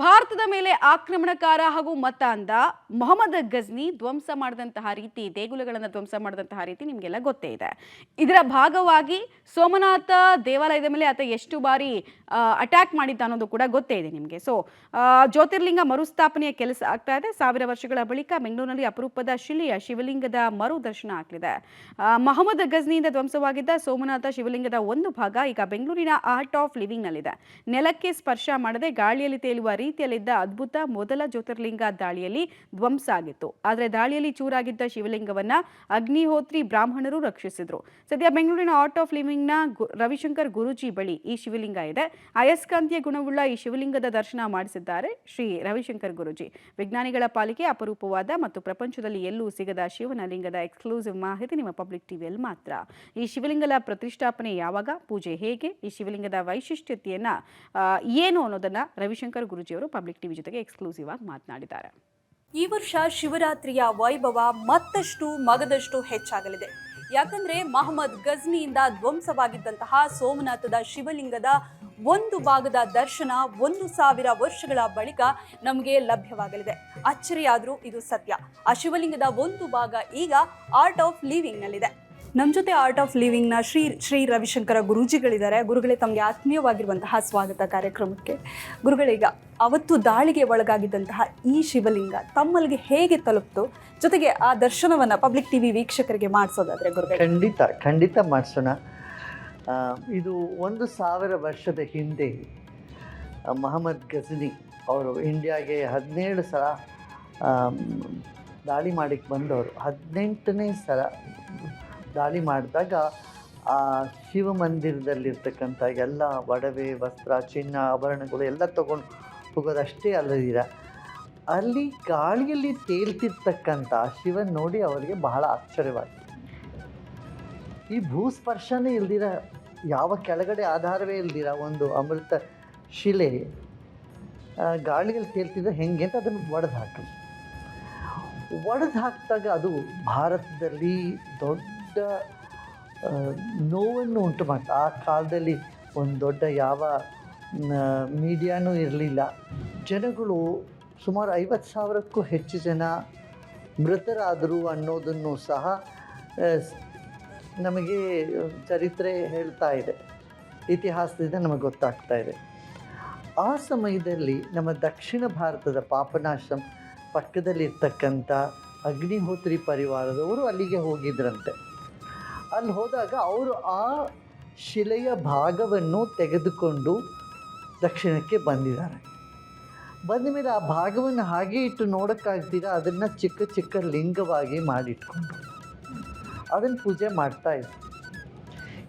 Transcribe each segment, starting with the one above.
ಭಾರತದ ಮೇಲೆ ಆಕ್ರಮಣಕಾರ ಹಾಗೂ ಮತಾಂಧ ಮೊಹಮ್ಮದ್ ಗಜ್ನಿ ಧ್ವಂಸ ಮಾಡಿದಂತಹ ರೀತಿ, ದೇಗುಲಗಳನ್ನು ಧ್ವಂಸ ಮಾಡಿದಂತಹ ರೀತಿ ನಿಮಗೆಲ್ಲ ಗೊತ್ತೇ ಇದೆ. ಇದರ ಭಾಗವಾಗಿ ಸೋಮನಾಥ ದೇವಾಲಯದ ಮೇಲೆ ಆತ ಎಷ್ಟು ಬಾರಿ ಅಟ್ಯಾಕ್ ಮಾಡಿದ್ದ ಅನ್ನೋದು ಕೂಡ ಗೊತ್ತೇ ಇದೆ ನಿಮಗೆ. ಸೊ ಜ್ಯೋತಿರ್ಲಿಂಗ ಮರುಸ್ಥಾಪನೆಯ ಕೆಲಸ ಆಗ್ತಾ ಇದೆ. 1000 ವರ್ಷಗಳ ಬಳಿಕ ಬೆಂಗಳೂರಿನಲ್ಲಿ ಅಪರೂಪದ ಶಿಲೆಯ ಶಿವಲಿಂಗದ ಮರು ದರ್ಶನ ಆಗಲಿದೆ. ಮೊಹಮ್ಮದ್ ಗಜ್ನಿಯಿಂದ ಧ್ವಂಸವಾಗಿದ್ದ ಸೋಮನಾಥ ಶಿವಲಿಂಗದ ಒಂದು ಭಾಗ ಈಗ ಬೆಂಗಳೂರಿನ ಆರ್ಟ್ ಆಫ್ ಲಿವಿಂಗ್ ನಲ್ಲಿದೆ. ನೆಲಕ್ಕೆ ಸ್ಪರ್ಶ ಮಾಡದೆ ಗಾಳಿಯಲ್ಲಿ ತೇಲುವ ರೀತಿಯಲ್ಲಿದ್ದ ಅದ್ಭುತ ಮೊದಲ ಜ್ಯೋತಿರ್ಲಿಂಗ ದಾಳಿಯಲ್ಲಿ ಧ್ವಂಸ ಆಗಿತ್ತು. ಆದರೆ ದಾಳಿಯಲ್ಲಿ ಚೂರಾಗಿದ್ದ ಶಿವಲಿಂಗವನ್ನ ಅಗ್ನಿಹೋತ್ರಿ ಬ್ರಾಹ್ಮಣರು ರಕ್ಷಿಸಿದ್ರು. ಸದ್ಯ ಬೆಂಗಳೂರಿನ ಆರ್ಟ್ ಆಫ್ ಲಿವಿಂಗ್ ನ ರವಿಶಂಕರ್ ಗುರೂಜಿ ಬಳಿ ಈ ಶಿವಲಿಂಗ ಇದೆ. ಅಯಸ್ಕಾಂತೀಯ ಗುಣವುಳ್ಳ ಈ ಶಿವಲಿಂಗದ ದರ್ಶನ ಮಾಡಿಸಿದ್ದಾರೆ ಶ್ರೀ ರವಿಶಂಕರ್ ಗುರೂಜಿ. ವಿಜ್ಞಾನಿಗಳ ಪಾಲಿಗೆ ಅಪರೂಪವಾದ ಮತ್ತು ಪ್ರಪಂಚದಲ್ಲಿ ಎಲ್ಲೂ ಸಿಗದ ಶಿವನ ಲಿಂಗದ ಎಕ್ಸ್ಕ್ಲೂಸಿವ್ ಮಾಹಿತಿ ನಿಮ್ಮ ಪಬ್ಲಿಕ್ ಟಿವಿಯಲ್ಲಿ ಮಾತ್ರ. ಈ ಶಿವಲಿಂಗದ ಪ್ರತಿಷ್ಠಾಪನೆ ಯಾವಾಗ, ಪೂಜೆ ಹೇಗೆ, ಈ ಶಿವಲಿಂಗದ ವೈಶಿಷ್ಟ್ಯತೆಯನ್ನ ಏನು ಅನ್ನೋದನ್ನ ರವಿಶಂಕರ್ ಗುರೂಜಿ ಅವರು ಪಬ್ಲಿಕ್ ಟಿವಿ ಜೊತೆಗೆ ಎಕ್ಸ್ಕ್ಲೂಸಿವ್ ಆಗಿ ಮಾತನಾಡಿದ್ದಾರೆ. ಈ ವರ್ಷ ಶಿವರಾತ್ರಿಯ ವೈಭವ ಮತ್ತಷ್ಟು ಮಗದಷ್ಟು ಹೆಚ್ಚಾಗಲಿದೆ. ಯಾಕಂದ್ರೆ ಮೊಹಮ್ಮದ್ ಗಜ್ನಿಯಿಂದ ಧ್ವಂಸವಾಗಿದ್ದಂತಹ ಸೋಮನಾಥದ ಶಿವಲಿಂಗದ ಒಂದು ಭಾಗದ ದರ್ಶನ 1000 ವರ್ಷಗಳ ಬಳಿಕ ನಮಗೆ ಲಭ್ಯವಾಗಲಿದೆ. ಅಚ್ಚರಿಯಾದ್ರೂ ಇದು ಸತ್ಯ. ಆ ಶಿವಲಿಂಗದ ಒಂದು ಭಾಗ ಈಗ ಆರ್ಟ್ ಆಫ್ ಲಿವಿಂಗ್ ನಲ್ಲಿದೆ. ನಮ್ಮ ಜೊತೆ ಆರ್ಟ್ ಆಫ್ ಲಿವಿಂಗ್ ನ ಶ್ರೀ ರವಿಶಂಕರ ಗುರೂಜಿಗಳಿದ್ದಾರೆ. ಗುರುಗಳೇ, ತಮಗೆ ಆತ್ಮೀಯವಾಗಿರುವಂತಹ ಸ್ವಾಗತ ಕಾರ್ಯಕ್ರಮಕ್ಕೆ. ಗುರುಗಳೀಗ ಅವತ್ತು ದಾಳಿಗೆ ಒಳಗಾಗಿದ್ದಂತಹ ಈ ಶಿವಲಿಂಗ ತಮ್ಮಲ್ಲಿಗೆ ಹೇಗೆ ತಲುಪ್ತು, ಜೊತೆಗೆ ಆ ದರ್ಶನವನ್ನ ಪಬ್ಲಿಕ್ ಟಿವಿ ವೀಕ್ಷಕರಿಗೆ ಮಾಡಿಸೋದಾದ್ರೆ ಗುರುಗಳೇ? ಖಂಡಿತ ಮಾಡಿಸೋಣ. ಇದು 1000 ವರ್ಷದ ಹಿಂದೆ ಮೊಹಮ್ಮದ್ ಗಜ್ನಿ ಅವರು ಇಂಡಿಯಾಗೆ 17 ಸಲ ದಾಳಿ ಮಾಡಿಕ್ಕೆ ಬಂದವರು. 18ನೇ ಸಲ ದಾಳಿ ಮಾಡಿದಾಗ ಆ ಶಿವ ಮಂದಿರದಲ್ಲಿರ್ತಕ್ಕಂಥ ಎಲ್ಲ ಒಡವೆ, ವಸ್ತ್ರ, ಚಿನ್ನ, ಆಭರಣಗಳು ಎಲ್ಲ ತಗೊಂಡು ಹೋಗೋದಷ್ಟೇ ಅಲ್ಲದಿರ ಅಲ್ಲಿ ಗಾಳಿಯಲ್ಲಿ ತೇಲ್ತಿರ್ತಕ್ಕಂಥ ಶಿವನ್ ನೋಡಿ ಅವರಿಗೆ ಬಹಳ ಆಶ್ಚರ್ಯವಾಗಿದೆ. ಈ ಭೂಸ್ಪರ್ಶನೇ ಇಲ್ದಿರ, ಯಾವ ಕೆಳಗಡೆ ಆಧಾರವೇ ಇಲ್ದಿರ ಒಂದು ಅಮೃತ ಶಿಲೆ ಗಾಳಿಯಲ್ಲಿ ತೇಲ್ತಿದ್ರೆ ಹೆಂಗೆ ಅಂತ ಅದನ್ನು ಒಡೆದು ಹಾಕಿದಾಗ ಅದು ಭಾರತದಲ್ಲಿ ದೊಡ್ಡ ನೋವನ್ನು ಉಂಟು ಮಾಡ್ತಾ. ಆ ಕಾಲದಲ್ಲಿ ಒಂದು ದೊಡ್ಡ ಯಾವ ಮೀಡಿಯಾನೂ ಇರಲಿಲ್ಲ. ಜನಗಳು ಸುಮಾರು 50,000ಕ್ಕೂ ಹೆಚ್ಚು ಜನ ಮೃತರಾದರು ಅನ್ನೋದನ್ನು ಸಹ ನಮಗೆ ಚರಿತ್ರೆ ಹೇಳ್ತಾ ಇದೆ, ಇತಿಹಾಸದಿಂದ ನಮಗೆ ಗೊತ್ತಾಗ್ತಾ ಇದೆ. ಆ ಸಮಯದಲ್ಲಿ ನಮ್ಮ ದಕ್ಷಿಣ ಭಾರತದ ಪಾಪನಾಶಂ ಪಕ್ಕದಲ್ಲಿರ್ತಕ್ಕಂಥ ಅಗ್ನಿಹೋತ್ರಿ ಪರಿವಾರದವರು ಅಲ್ಲಿಗೆ ಹೋಗಿದ್ರಂತೆ. ಅಲ್ಲಿ ಹೋದಾಗ ಅವರು ಆ ಶಿಲೆಯ ಭಾಗವನ್ನು ತೆಗೆದುಕೊಂಡು ದಕ್ಷಿಣಕ್ಕೆ ಬಂದಿದ್ದಾರೆ. ಬಂದ ಮೇಲೆ ಆ ಭಾಗವನ್ನು ಹಾಗೆ ಇಟ್ಟು ನೋಡೋಕ್ಕಾಗ್ತೀರ, ಅದನ್ನು ಚಿಕ್ಕ ಚಿಕ್ಕ ಲಿಂಗವಾಗಿ ಮಾಡಿಟ್ಕೊಂಡು ಅದನ್ನು ಪೂಜೆ ಮಾಡ್ತಾಯಿದ್ರು.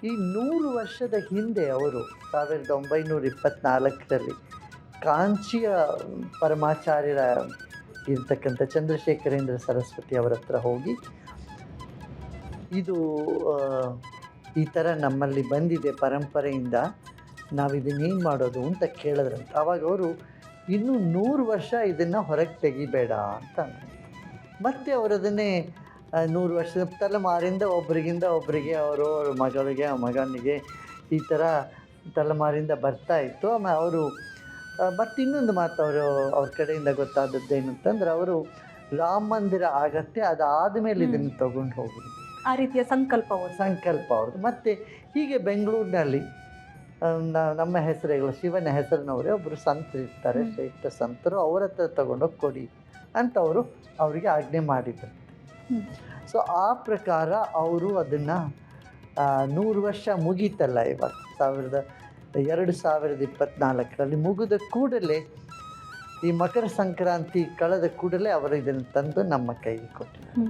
ಈ 100 ವರ್ಷದ ಹಿಂದೆ ಅವರು 1924ರಲ್ಲಿ ಕಾಂಚಿಯ ಪರಮಾಚಾರ್ಯರ ಇರ್ತಕ್ಕಂಥ ಚಂದ್ರಶೇಖರೇಂದ್ರ ಸರಸ್ವತಿ ಅವರ ಹತ್ರ ಹೋಗಿ ಇದು ಈ ಥರ ನಮ್ಮಲ್ಲಿ ಬಂದಿದೆ ಪರಂಪರೆಯಿಂದ, ನಾವಿದನ್ನೇನು ಮಾಡೋದು ಅಂತ ಕೇಳಿದ್ರಂತ. ಆವಾಗ ಅವರು ಇನ್ನೂ 100 ವರ್ಷ ಇದನ್ನು ಹೊರಗೆ ತೆಗಿಬೇಡ ಅಂತ ಅಂದರು. ಮತ್ತು ಅವರದನ್ನೇ 100 ವರ್ಷದ ತಲೆಮಾರಿಂದ ಒಬ್ಬರಿಗೆ ಅವ್ರ ಮಗಳಿಗೆ, ಆ ಮಗನಿಗೆ ಈ ಥರ ತಲೆಮಾರಿಂದ ಬರ್ತಾಯಿತ್ತು. ಆಮೇಲೆ ಅವರು ಮತ್ತು ಇನ್ನೊಂದು ಮಾತು ಅವ್ರ ಕಡೆಯಿಂದ ಗೊತ್ತಾದದ್ದೇನು ಅಂತಂದ್ರೆ, ಅವರು ರಾಮ ಮಂದಿರ ಆಗತ್ತೆ, ಅದಾದ ಮೇಲೆ ಇದನ್ನು ತೊಗೊಂಡು ಹೋಗೋದು, ಆ ರೀತಿಯ ಸಂಕಲ್ಪ ಅವ್ರದ್ದು. ಮತ್ತು ಹೀಗೆ ಬೆಂಗಳೂರಿನಲ್ಲಿ ನಮ್ಮ ಹೆಸರುಗಳು, ಶಿವನ ಹೆಸರಿನವರೇ ಒಬ್ಬರು ಸಂತರು ಇರ್ತಾರೆ, ಶ್ರೇಷ್ಠ ಸಂತರು, ಅವ್ರ ಹತ್ರ ತೊಗೊಂಡೋಗಿ ಕೊಡಿ ಅಂತ ಅವರಿಗೆ ಆಜ್ಞೆ ಮಾಡಿದರು. ಸೊ ಆ ಪ್ರಕಾರ ಅವರು ಅದನ್ನು 100 ವರ್ಷ ಮುಗೀತಲ್ಲ ಇವಾಗ 2024ರಲ್ಲಿ ಮುಗಿದ ಕೂಡಲೇ, ಈ ಮಕರ ಸಂಕ್ರಾಂತಿ ಕಳೆದ ಕೂಡಲೇ ಅವರು ಇದನ್ನು ತಂದು ನಮ್ಮ ಕೈಗೆ ಕೊಟ್ಟಿದ್ದಾರೆ.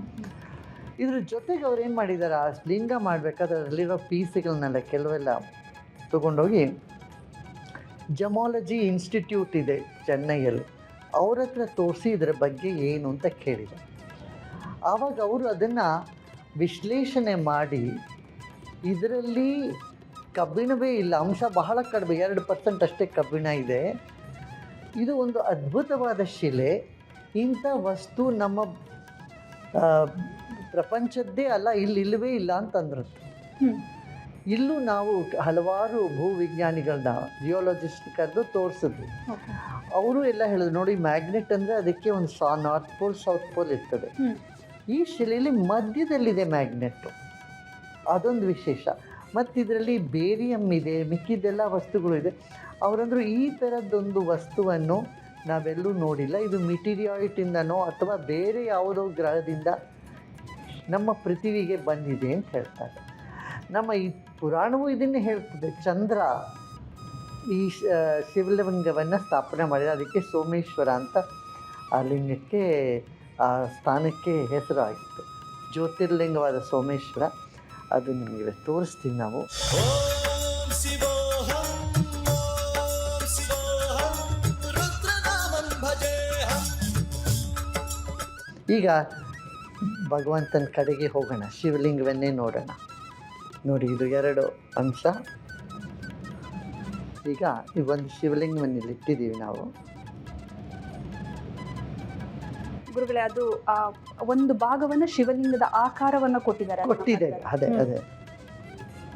ಇದ್ರ ಜೊತೆಗೆ ಅವ್ರು ಏನು ಮಾಡಿದ್ದಾರೆ, ಆ ಲಿಂಗ ಮಾಡಬೇಕಾದ್ರೆ ಅದರಲ್ಲಿರೋ ಪೀಸ್ಗಳನ್ನೆಲ್ಲ ಕೆಲವೆಲ್ಲ ತೊಗೊಂಡೋಗಿ ಜಮಾಲಜಿ ಇನ್ಸ್ಟಿಟ್ಯೂಟ್ ಇದೆ ಚೆನ್ನೈಯಲ್ಲಿ, ಅವ್ರ ಹತ್ರ ತೋರಿಸಿ ಇದರ ಬಗ್ಗೆ ಏನು ಅಂತ ಕೇಳಿದ್ದಾರೆ. ಆವಾಗ ಅವರು ಅದನ್ನು ವಿಶ್ಲೇಷಣೆ ಮಾಡಿ ಇದರಲ್ಲಿ ಕಬ್ಬಿಣವೇ ಇಲ್ಲ, ಅಂಶ ಬಹಳ ಕಡಿಮೆ, 2% ಅಷ್ಟೇ ಕಬ್ಬಿಣ ಇದೆ, ಇದು ಒಂದು ಅದ್ಭುತವಾದ ಶಿಲೆ, ಇಂಥ ವಸ್ತು ನಮ್ಮ ಪ್ರಪಂಚದ್ದೇ ಅಲ್ಲ, ಇಲ್ಲವೇ ಇಲ್ಲ ಅಂತಂದ್ರು. ಇಲ್ಲೂ ನಾವು ಹಲವಾರು ಭೂವಿಜ್ಞಾನಿಗಳನ್ನ ಜಿಯೋಲಜಿಸ್ಟ್ ಕರೆದು ತೋರಿಸಿದ್ವಿ. ಅವರು ಎಲ್ಲ ಹೇಳಿದ್ರು ನೋಡಿ, ಮ್ಯಾಗ್ನೆಟ್ ಅಂದರೆ ಅದಕ್ಕೆ ಒಂದು ನಾರ್ತ್ ಪೋಲ್ ಸೌತ್ ಪೋಲ್ ಇರ್ತದೆ. ಈ ಶಿಲೆಯಲ್ಲಿ ಮಧ್ಯದಲ್ಲಿದೆ ಮ್ಯಾಗ್ನೆಟ್ಟು, ಅದೊಂದು ವಿಶೇಷ. ಮತ್ತು ಇದರಲ್ಲಿ ಬೇರಿಯಮ್ ಇದೆ, ಮಿಕ್ಕಿದ್ದೆಲ್ಲ ವಸ್ತುಗಳು ಇದೆ. ಅವರಂದರು ಈ ಥರದ್ದೊಂದು ವಸ್ತುವನ್ನು ನಾವೆಲ್ಲೂ ನೋಡಿಲ್ಲ, ಇದು ಮಿಟಿರಿಯಾಯ್ಟಿಂದನೋ ಅಥವಾ ಬೇರೆ ಯಾವುದೋ ಗ್ರಹದಿಂದ ನಮ್ಮ ಪೃಥ್ವಿಗೆ ಬಂದಿದೆ ಅಂತ ಹೇಳ್ತಾರೆ. ನಮ್ಮ ಈ ಪುರಾಣವೂ ಇದನ್ನೇ ಹೇಳ್ತದೆ. ಚಂದ್ರ ಈ ಶಿವಲಿಂಗವನ್ನು ಸ್ಥಾಪನೆ ಮಾಡಿದ, ಅದಕ್ಕೆ ಸೋಮೇಶ್ವರ ಅಂತ ಆ ಲಿಂಗಕ್ಕೆ, ಆ ಸ್ಥಾನಕ್ಕೆ ಹೆಸರು ಆಗಿತ್ತು. ಜ್ಯೋತಿರ್ಲಿಂಗವಾದ ಸೋಮೇಶ್ವರ, ಅದು ನಿಮಗೆ ತೋರಿಸ್ತೀವಿ ನಾವು. ಈಗ ಭಗವಂತನ ಕಡೆಗೆ ಹೋಗೋಣ, ಶಿವಲಿಂಗವನ್ನೇ ನೋಡೋಣ. ನೋಡಿ, ಇದು 2 ಅಂಶ. ಈಗ ಈ ಒಂದು ಶಿವಲಿಂಗವನ್ನು ಇಲ್ಲಿ ಇಟ್ಟಿದ್ದೀವಿ ನಾವು. ಗುರುಗಳೇ, ಅದು ಒಂದು ಭಾಗವನ್ನ ಶಿವಲಿಂಗದ ಆಕಾರವನ್ನ ಕೊಟ್ಟಿದ್ದಾರೆ. ಅದೇ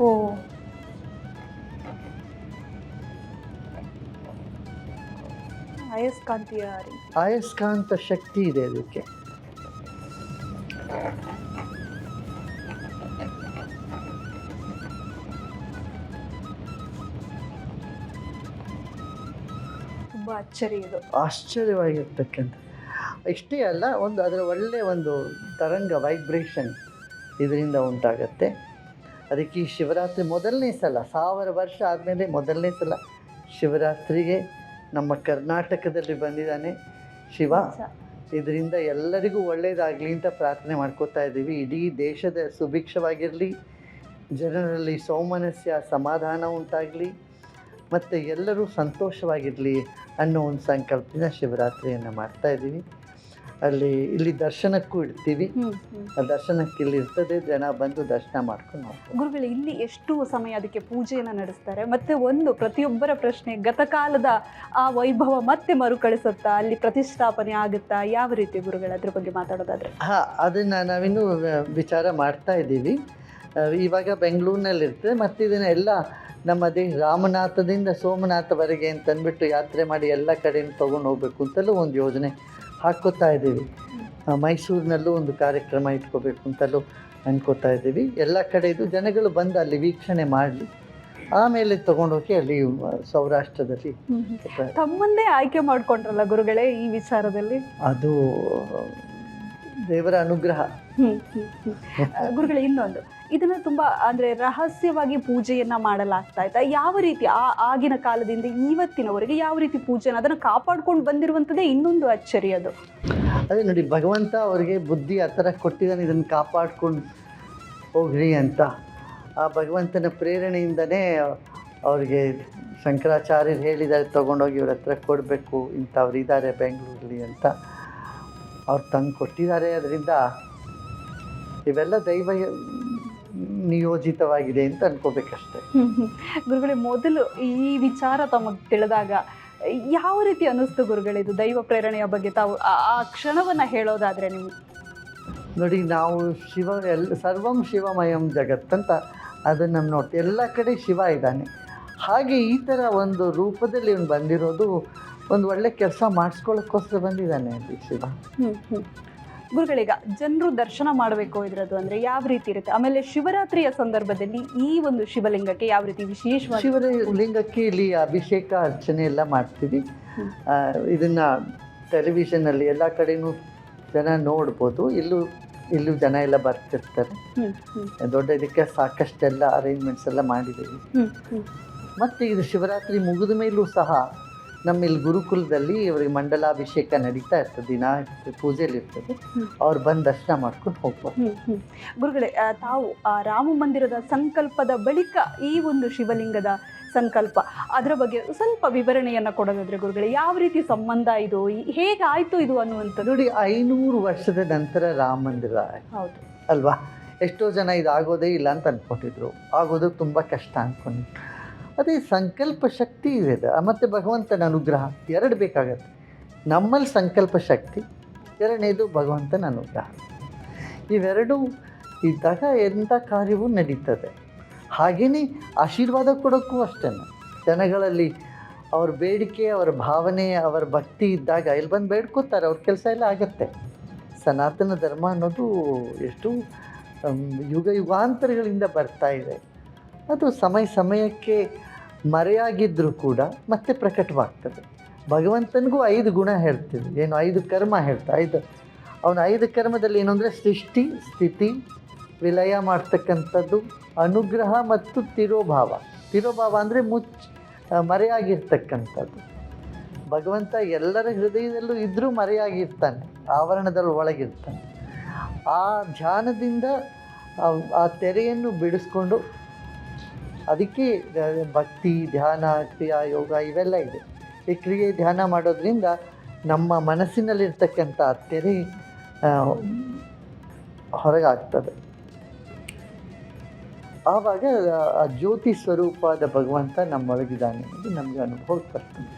ಓ, ಅಯಸ್ಕಾಂತೀಯ ರೀತಿ, ಅಯಸ್ಕಾಂತ ಶಕ್ತಿ ಇದೆ ಅದಕ್ಕೆ. ತುಂಬಾ ಆಶ್ಚರ್ಯವಾಗಿರ್ತಕ್ಕಂಥ. ಇಷ್ಟೇ ಅಲ್ಲ, ಅದರ ಒಳ್ಳೆಯ ಒಂದು ತರಂಗ, ವೈಬ್ರೇಷನ್ ಇದರಿಂದ ಉಂಟಾಗತ್ತೆ. ಅದಕ್ಕೆ ಈ ಶಿವರಾತ್ರಿ ಮೊದಲನೇ ಸಲ, 1000 ವರ್ಷ ಆದಮೇಲೆ ಮೊದಲನೇ ಸಲ ಶಿವರಾತ್ರಿಗೆ ನಮ್ಮ ಕರ್ನಾಟಕದಲ್ಲಿ ಬಂದಿದ್ದಾನೆ ಶಿವ. ಇದರಿಂದ ಎಲ್ಲರಿಗೂ ಒಳ್ಳೆಯದಾಗಲಿ ಅಂತ ಪ್ರಾರ್ಥನೆ ಮಾಡ್ಕೋತಾ ಇದ್ದೀವಿ. ಇಡೀ ದೇಶದ ಸುಭಿಕ್ಷವಾಗಿರಲಿ, ಜನರಲ್ಲಿ ಸೌಮನಸ್ಯ, ಸಮಾಧಾನ ಉಂಟಾಗಲಿ, ಮತ್ತು ಎಲ್ಲರೂ ಸಂತೋಷವಾಗಿರಲಿ ಅನ್ನೋ ಒಂದು ಸಂಕಲ್ಪದಿಂದ ಶಿವರಾತ್ರಿಯನ್ನು ಮಾಡ್ತಾಯಿದ್ದೀವಿ. ಇಲ್ಲಿ ದರ್ಶನಕ್ಕೂ ಇಡ್ತೀವಿ. ಆ ದರ್ಶನಕ್ಕೆ ಇಲ್ಲಿ ಇರ್ತದೆ, ಜನ ಬಂದು ದರ್ಶನ ಮಾಡ್ಕೊಂಡು ಹೋಗ್ತಾರೆ. ಗುರುಗಳು, ಇಲ್ಲಿ ಎಷ್ಟು ಸಮಯ ಅದಕ್ಕೆ ಪೂಜೆಯನ್ನು ನಡೆಸ್ತಾರೆ? ಮತ್ತು ಪ್ರತಿಯೊಬ್ಬರ ಪ್ರಶ್ನೆ, ಗತಕಾಲದ ಆ ವೈಭವ ಮತ್ತೆ ಮರುಕಳಿಸುತ್ತಾ, ಅಲ್ಲಿ ಪ್ರತಿಷ್ಠಾಪನೆ ಆಗುತ್ತಾ, ಯಾವ ರೀತಿ ಗುರುಗಳು, ಅದ್ರ ಬಗ್ಗೆ ಮಾತಾಡೋದಾದ್ರೆ? ಅದನ್ನು ನಾವಿನ್ನೂ ವಿಚಾರ ಮಾಡ್ತಾ ಇದ್ದೀವಿ. ಇವಾಗ ಬೆಂಗಳೂರಿನಲ್ಲಿ ಇರ್ತದೆ, ಮತ್ತು ಇದನ್ನೆಲ್ಲ ನಮ್ಮ ರಾಮನಾಥದಿಂದ ಸೋಮನಾಥವರೆಗೆ ಅಂತಂದ್ಬಿಟ್ಟು ಯಾತ್ರೆ ಮಾಡಿ ಎಲ್ಲ ಕಡೆಯೂ ತೊಗೊಂಡು ಹೋಗ್ಬೇಕು ಅಂತಲೂ ಒಂದು ಯೋಜನೆ ಹಾಕ್ಕೋತಾ ಇದ್ದೀವಿ. ಮೈಸೂರಿನಲ್ಲೂ ಒಂದು ಕಾರ್ಯಕ್ರಮ ಇಟ್ಕೋಬೇಕು ಅಂತಲೂ ಅನ್ಕೋತಾ ಇದ್ದೀವಿ. ಎಲ್ಲ ಕಡೆಯದು ಜನಗಳು ಬಂದು ಅಲ್ಲಿ ವೀಕ್ಷಣೆ ಮಾಡಲಿ, ಆಮೇಲೆ ತೊಗೊಂಡೋಗಿ ಅಲ್ಲಿ ಸೌರಾಷ್ಟ್ರದಲ್ಲಿ. ತಮ್ಮನ್ನೇ ಆಯ್ಕೆ ಮಾಡಿಕೊಂಡ್ರಲ್ಲ ಗುರುಗಳೇ ಈ ವಿಚಾರದಲ್ಲಿ, ಅದು ದೇವರ ಅನುಗ್ರಹ. ಗುರುಗಳೇ, ಇನ್ನೊಂದು, ಇದನ್ನು ತುಂಬ ಅಂದರೆ ರಹಸ್ಯವಾಗಿ ಪೂಜೆಯನ್ನು ಮಾಡಲಾಗ್ತಾ ಇತ್ತಾ? ಯಾವ ರೀತಿ ಆಗಿನ ಕಾಲದಿಂದ ಇವತ್ತಿನವರೆಗೆ ಯಾವ ರೀತಿ ಪೂಜೆಯನ್ನು ಅದನ್ನು ಕಾಪಾಡ್ಕೊಂಡು ಬಂದಿರುವಂಥದ್ದೇ ಇನ್ನೊಂದು ಅಚ್ಚರಿ. ಅದೇ ನೋಡಿ, ಭಗವಂತ ಅವರಿಗೆ ಬುದ್ಧಿ ಆ ಥರ ಕೊಟ್ಟಿದ್ದಾನೆ, ಇದನ್ನು ಕಾಪಾಡ್ಕೊಂಡು ಹೋಗ್ರಿ ಅಂತ. ಆ ಭಗವಂತನ ಪ್ರೇರಣೆಯಿಂದನೇ ಅವ್ರಿಗೆ ಶಂಕರಾಚಾರ್ಯರು ಹೇಳಿದ್ದಾರೆ, ತೊಗೊಂಡೋಗಿ ಇವ್ರ ಹತ್ರ ಕೊಡಬೇಕು, ಇಂಥವ್ರು ಇದ್ದಾರೆ ಬೆಂಗಳೂರಲ್ಲಿ ಅಂತ ಅವ್ರು ತಂದು ಕೊಟ್ಟಿದ್ದಾರೆ. ಅದರಿಂದ ಇವೆಲ್ಲ ದೈವ ನಿಯೋಜಿತವಾಗಿದೆ ಅಂತ ಅನ್ಕೋಬೇಕಷ್ಟೆ. ಗುರುಗಳೇ, ಮೊದಲು ಈ ವಿಚಾರ ತಮಗೆ ತಿಳಿದಾಗ ಯಾವ ರೀತಿ ಅನ್ನಿಸ್ತು ಗುರುಗಳಿದು ದೈವ ಪ್ರೇರಣೆಯ ಬಗ್ಗೆ? ತಾವು ಆ ಕ್ಷಣವನ್ನು ಹೇಳೋದಾದರೆ ನೀವು. ನೋಡಿ, ನಾವು ಸರ್ವಂ ಶಿವಮಯಂ ಜಗತ್ತಂತ ಅದನ್ನು ನಮ್ಮ ನೋಡ್ತೀವಿ. ಎಲ್ಲ ಕಡೆ ಶಿವ ಇದ್ದಾನೆ. ಹಾಗೆ ಈ ಥರ ಒಂದು ರೂಪದಲ್ಲಿ ಇವನು ಬಂದಿರೋದು ಒಂದು ಒಳ್ಳೆ ಕೆಲಸ ಮಾಡಿಸ್ಕೊಳ್ಳೋಕ್ಕೋಸ್ಕರ ಬಂದಿದ್ದಾನೆ ಅಲ್ಲಿ ಶಿವ. ಗುರುಗಳೀಗ ಜನರು ದರ್ಶನ ಮಾಡಬೇಕು ಇದರದ್ದು ಅಂದರೆ ಯಾವ ರೀತಿ ಇರುತ್ತೆ? ಆಮೇಲೆ ಶಿವರಾತ್ರಿಯ ಸಂದರ್ಭದಲ್ಲಿ ಈ ಒಂದು ಶಿವಲಿಂಗಕ್ಕೆ ಯಾವ ರೀತಿ ವಿಶೇಷವಾಗಿ? ಶಿವಲಿಂಗಕ್ಕೆ ಇಲ್ಲಿ ಅಭಿಷೇಕ ಅರ್ಚನೆ ಎಲ್ಲ ಮಾಡ್ತೀವಿ. ಇದನ್ನು ಟೆಲಿವಿಷನಲ್ಲಿ ಎಲ್ಲ ಕಡೆಯೂ ಜನ ನೋಡ್ಬೋದು. ಇಲ್ಲೂ ಜನ ಎಲ್ಲ ಬರ್ತಿರ್ತಾರೆ. ದೊಡ್ಡ ಇದಕ್ಕೆ ಸಾಕಷ್ಟೆಲ್ಲ ಅರೇಂಜ್ಮೆಂಟ್ಸ್ ಎಲ್ಲ ಮಾಡಿದ್ದೀವಿ. ಮತ್ತು ಇದು ಶಿವರಾತ್ರಿ ಮುಗಿದ ಮೇಲೂ ಸಹ ನಮ್ಮಲ್ಲಿ ಗುರುಕುಲದಲ್ಲಿ ಇವರಿಗೆ ಮಂಡಲಾಭಿಷೇಕ ನಡೀತಾ ಇರ್ತದೆ, ದಿನ ಪೂಜೆಯಲ್ಲಿ ಇರ್ತದೆ. ಅವ್ರು ಬಂದು ದರ್ಶನ ಮಾಡ್ಕೊಂಡು ಹೋಗ್ಬೋದು. ಗುರುಗಳೇ, ತಾವು ರಾಮ ಮಂದಿರದ ಸಂಕಲ್ಪದ ಬಳಿಕ ಈ ಒಂದು ಶಿವಲಿಂಗದ ಸಂಕಲ್ಪ, ಅದರ ಬಗ್ಗೆ ಸ್ವಲ್ಪ ವಿವರಣೆಯನ್ನು ಕೊಡೋದಾದ್ರೆ ಗುರುಗಳೇ, ಯಾವ ರೀತಿ ಸಂಬಂಧ ಇದು, ಹೇಗಾಯಿತು ಇದು ಅನ್ನುವಂಥದ್ದು? ನೋಡಿ, 500 ವರ್ಷದ ನಂತರ ರಾಮ ಮಂದಿರ ಹೌದು ಅಲ್ವಾ? ಎಷ್ಟೋ ಜನ ಇದಾಗೋದೇ ಇಲ್ಲ ಅಂತ ಅಂದ್ಕೊಂಡಿದ್ರು, ಆಗೋದು ತುಂಬ ಕಷ್ಟ ಅಂದ್ಕೊಂಡಿದ್ರು. ಅದೇ ಸಂಕಲ್ಪ ಶಕ್ತಿ ಇದೆ, ಮತ್ತು ಭಗವಂತನ ಅನುಗ್ರಹ, 2 ಬೇಕಾಗತ್ತೆ. ನಮ್ಮಲ್ಲಿ ಸಂಕಲ್ಪ ಶಕ್ತಿ, 2ನೇದು ಭಗವಂತನ ಅನುಗ್ರಹ. ಇವೆರಡೂ ಇದ್ದಾಗ ಎಂಥ ಕಾರ್ಯವೂ ನಡೀತದೆ. ಹಾಗೆಯೇ ಆಶೀರ್ವಾದ ಕೊಡೋಕ್ಕೂ ಅಷ್ಟೇ, ಜನಗಳಲ್ಲಿ ಅವ್ರ ಬೇಡಿಕೆ, ಅವರ ಭಾವನೆ, ಅವರ ಭಕ್ತಿ ಇದ್ದಾಗ ಇಲ್ಲಿ ಬಂದು ಬೇಡ್ಕೋತಾರೆ, ಅವ್ರ ಕೆಲಸ ಎಲ್ಲ ಆಗತ್ತೆ. ಸನಾತನ ಧರ್ಮ ಅನ್ನೋದು ಎಷ್ಟು ಯುಗ ಯುಗಾಂತರಗಳಿಂದ ಬರ್ತಾ ಇದೆ. ಅದು ಸಮಯಕ್ಕೆ ಮರೆಯಾಗಿದ್ದರೂ ಕೂಡ ಮತ್ತೆ ಪ್ರಕಟವಾಗ್ತದೆ. ಭಗವಂತನಿಗೂ 5 ಗುಣ ಹೇಳ್ತೀವಿ, ಏನು 5 ಕರ್ಮ ಹೇಳ್ತಾ ಅವನ 5 ಕರ್ಮದಲ್ಲಿ ಏನು ಅಂದರೆ ಸೃಷ್ಟಿ, ಸ್ಥಿತಿ, ವಿಲಯ ಮಾಡ್ತಕ್ಕಂಥದ್ದು, ಅನುಗ್ರಹ ಮತ್ತು ತಿರೋಭಾವ. ತಿರೋಭಾವ ಅಂದರೆ ಮರೆಯಾಗಿರ್ತಕ್ಕಂಥದ್ದು. ಭಗವಂತ ಎಲ್ಲರ ಹೃದಯದಲ್ಲೂ ಇದ್ದರೂ ಮರೆಯಾಗಿರ್ತಾನೆ, ಆವರಣದಲ್ಲಿ ಒಳಗಿರ್ತಾನೆ. ಆ ಧ್ಯಾನದಿಂದ ಆ ತೆರೆಯನ್ನು ಬಿಡಿಸ್ಕೊಂಡು, ಅದಕ್ಕೆ ಭಕ್ತಿ, ಧ್ಯಾನ, ಕ್ರಿಯಾ, ಯೋಗ ಇವೆಲ್ಲ ಇದೆ. ಈ ಕ್ರಿಯೆ ಧ್ಯಾನ ಮಾಡೋದ್ರಿಂದ ನಮ್ಮ ಮನಸ್ಸಿನಲ್ಲಿರ್ತಕ್ಕಂಥ ತೆರೆ ಹೊರಗಾಗ್ತದೆ. ಆವಾಗ ಆ ಜ್ಯೋತಿ ಸ್ವರೂಪವಾದ ಭಗವಂತ ನಮ್ಮೊಳಗಿದ್ದಾನೆ ಅನ್ನೋದು ನಮಗೆ ಅನುಭವಕ್ಕೆ ಬರ್ತದೆ.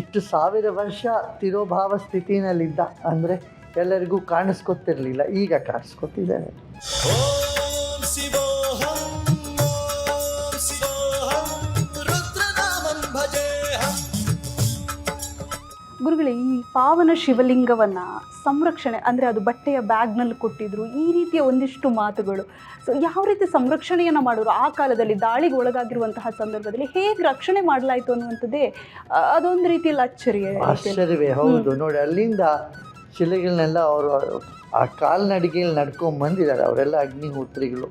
ಇಷ್ಟು 1000 ವರ್ಷ ತಿರೋಭಾವ ಸ್ಥಿತಿನಲ್ಲಿದ್ದ ಅಂದರೆ ಎಲ್ಲರಿಗೂ ಕಾಣಿಸ್ಕೊತಿರ್ಲಿಲ್ಲ, ಈಗ ಕಾಣಿಸ್ಕೊತಿದ್ದಾರೆ. ಓಂ ಶಿವೋಹಂ, ಓಂ ಶಿವೋಹಂ, ರುದ್ರನಾಮಂ ಭಜೇಹಂ. ಗುರುಗಳೇ, ಈ ಪಾವನ ಶಿವಲಿಂಗವನ್ನು ಸಂರಕ್ಷಣೆ ಅಂದರೆ ಅದು ಬಟ್ಟೆಯ ಬ್ಯಾಗ್ನಲ್ಲಿ ಕೊಟ್ಟಿದ್ರು, ಈ ರೀತಿಯ ಒಂದಿಷ್ಟು ಮಾತುಗಳು. ಸೊ ಯಾವ ರೀತಿ ಸಂರಕ್ಷಣೆಯನ್ನು ಮಾಡೋರು ಆ ಕಾಲದಲ್ಲಿ, ದಾಳಿಗೆ ಒಳಗಾಗಿರುವಂತಹ ಸಂದರ್ಭದಲ್ಲಿ ಹೇಗೆ ರಕ್ಷಣೆ ಮಾಡಲಾಯಿತು ಅನ್ನುವಂಥದ್ದೇ ಅದೊಂದು ರೀತಿಯಲ್ಲಿ ಆಶ್ಚರ್ಯವೇ ಹೌದು. ನೋಡಿ, ಅಲ್ಲಿಂದ ಶಿಲೆಗಳನ್ನೆಲ್ಲ ಅವರು ಆ ಕಾಲ್ನಡಿಗೆಯಲ್ಲಿ ನಡ್ಕೊಂಡು ಬಂದಿದ್ದಾರೆ, ಅವರೆಲ್ಲ ಅಗ್ನಿಹೋತ್ರಿಗಳು.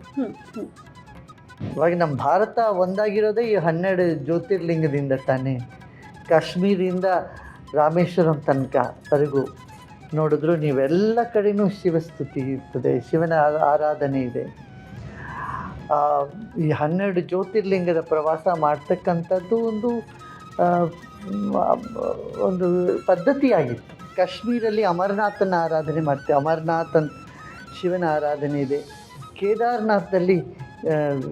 ಇವಾಗ ನಮ್ಮ ಭಾರತ ಒಂದಾಗಿರೋದೇ ಈ 12 ಜ್ಯೋತಿರ್ಲಿಂಗದಿಂದ ತಾನೇ. ಕಾಶ್ಮೀರಿಂದ ರಾಮೇಶ್ವರಂ ತನಕವರೆಗೂ ನೋಡಿದ್ರು ನೀವೆಲ್ಲ ಕಡೆಯೂ ಶಿವಸ್ತುತಿ ಇರ್ತದೆ, ಶಿವನ ಆರಾಧನೆ ಇದೆ. ಈ 12 ಜ್ಯೋತಿರ್ಲಿಂಗದ ಪ್ರವಾಸ ಮಾಡ್ತಕ್ಕಂಥದ್ದು ಒಂದು ಪದ್ಧತಿಯಾಗಿತ್ತು. ಕಾಶ್ಮೀರಲ್ಲಿ ಅಮರನಾಥನ ಆರಾಧನೆ ಮಾಡ್ತೇವೆ, ಅಮರನಾಥನ್ ಶಿವನ ಆರಾಧನೆ ಇದೆ. ಕೇದಾರ್ನಾಥದಲ್ಲಿ,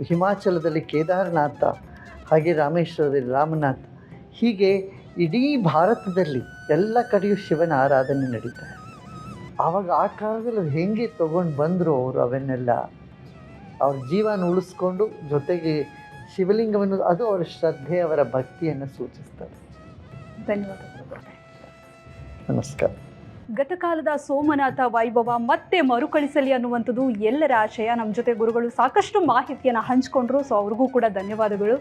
ಹಿಮಾಚಲದಲ್ಲಿ ಕೇದಾರನಾಥ, ಹಾಗೆ ರಾಮೇಶ್ವರದಲ್ಲಿ ರಾಮನಾಥ, ಹೀಗೆ ಇಡೀ ಭಾರತದಲ್ಲಿ ಎಲ್ಲ ಕಡೆಯೂ ಶಿವನ ಆರಾಧನೆ ನಡೀತಾರೆ. ಆವಾಗ ಆ ಕಾಲದಲ್ಲಿ ಹೇಗೆ ತೊಗೊಂಡು ಬಂದರು ಅವರು, ಅವನ್ನೆಲ್ಲ ಅವ್ರ ಜೀವನ ಉಳಿಸ್ಕೊಂಡು, ಜೊತೆಗೆ ಶಿವಲಿಂಗವನ್ನು, ಅದು ಅವರ ಶ್ರದ್ಧೆ, ಅವರ ಭಕ್ತಿಯನ್ನು ಸೂಚಿಸ್ತಾರೆ. ಧನ್ಯವಾದಗಳು. ನಮಸ್ಕಾರ. ಗತಕಾಲದ ಸೋಮನಾಥ ವೈಭವ ಮತ್ತೆ ಮರುಕಳಿಸಲಿ ಅನ್ನುವಂಥದ್ದು ಎಲ್ಲರ ಆಶಯ. ನಮ್ಮ ಜೊತೆ ಗುರುಗಳು ಸಾಕಷ್ಟು ಮಾಹಿತಿಯನ್ನು ಹಂಚಿಕೊಂಡ್ರು. ಸೊ ಅವ್ರಿಗೂ ಕೂಡ ಧನ್ಯವಾದಗಳು.